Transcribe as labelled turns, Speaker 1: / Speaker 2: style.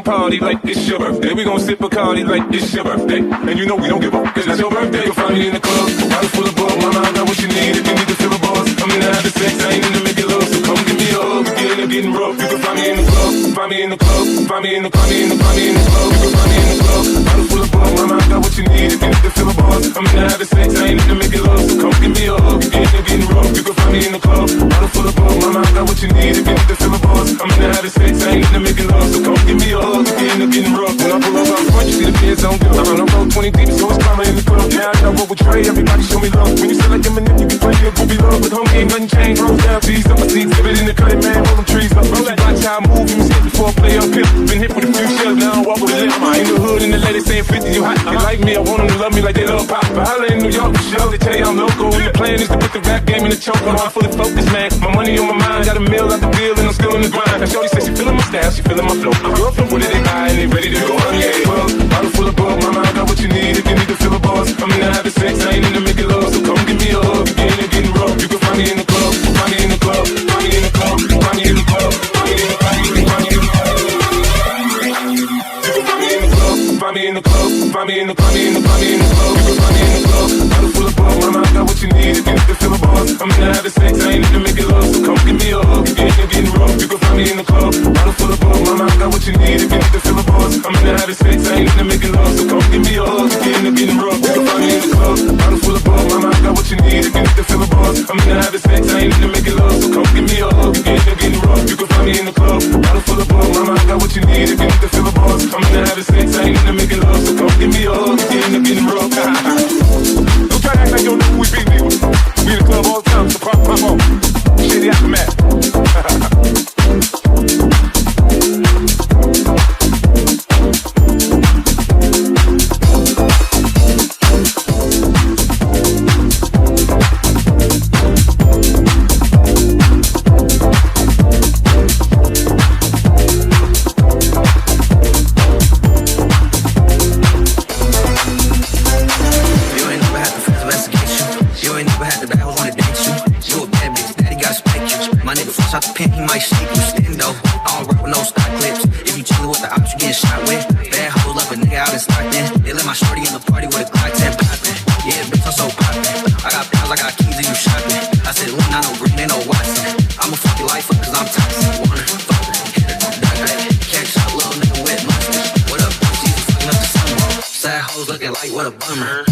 Speaker 1: party like it's your birthday. We gon' sip Bacardi like it's your birthday. And you know we don't give up, cause it's your birthday. You'll find me in the club, a bottle full of bug. Mama, I got what you need if you need to fill a buzz. I'm in the having sex, I ain't in the making love. So come give me a hug, if you're in the getting rough. You can find me in the club, find me in the club, find me in the, find me in the, find me in the club. You can find me in the club, a bottle full of bug. Mama, I got what you need if you need to fill a buzz. I'm in the having sex, I ain't in the making love. So come give me a hug, if you're in the getting rough. You can find me in the club, a bottle full of bug. Mama, I got what you need if you need to fill a buzz. I'm in the having sex, I ain't in the making love. So come give me a hug, if you're in the getting rough. When I pull up out front, you see the Benz on good. I'm on the road 20 deep, so it's karma in the club. Yeah, I roll with Trey, everybody show me love. When you sell like Eminem, you can play your groovy love. But homie, ain't nothing changed. Rolls down, G's up my seats, live it in the cut, man. Roll them trees up. Roll that watch how I move, you hit before I play up here. Been hit with a few shells, now I walk with a limp. I'm in the hood and the ladies saying 50, you hot. They like me, I want them to love me like they love pop. But holla in New York, for sure, they tell you I'm local. And the plan is to put the rap game in the choke. I'm fully focused, man. My money on my mind, got a meal out the deal, and I'm still in the grind. Now shorty says she feeling my style, she feeling my flow. Girlfriend, what did they buy, and they ready to go. I'm yeah, well, bottle full of bug, mama, I got what you need if you need to fill a buzz. I'm in the having sex, I ain't in the making love. So come give me a hug, if you're in the getting rough. You can find me in the club, find me in the club, find me in the club, find me in the club, find me in the club, find me in the club. You can find me in the club, find me in the club, find me in the, find me in the, find me in the club. You can find me in the club, bottle full of bug, mama, I got what you need if you need to fill a buzz. I'm in the having sex, I ain't in the making love. So come give me a hug, if you're in the getting rough. You can find me in the club, bottle full of bug, mama, I got what you need if you need to fill a buzz. I'm in the having sex, I ain't in the making love. So come give me a hug, if you're in the getting rough. You can find me in the club, bottle full of bug, mama, I got what you need if you need to fill a buzz. I'm in the having sex, I ain't in the making love. So come give me a hug, if you're in the getting rough. You can find me in the club, bottle full of bug, mama, I got what you need if you need to fill a buzz. I'm in the having sex, I ain't in the making love. So come give me a hug, if you're in the getting rough. Don't try to act like you don't know who we be, nigga. We in the club all the time, so pop on. Shit, the aftermath.
Speaker 2: Out the pen, he might shake you stendo. I don't rock with no stock clips. If you chillin' with the ops, you getting shot with. Bad hoes love a nigga out in Stockton. They let my shorty in the party with a Glock 10 poppin'. Yeah, bitch, I'm so poppin'. I got pounds, I got keys, and you shopping. I said, look, not no green, ain't no Watson. I'ma fuck your life up, cause I'm toxic. Wanna fuck, hit her, duck her. Catch up, little nigga with mustard. What up, she's fucking up the summer. Sad hoes looking like, what a bummer.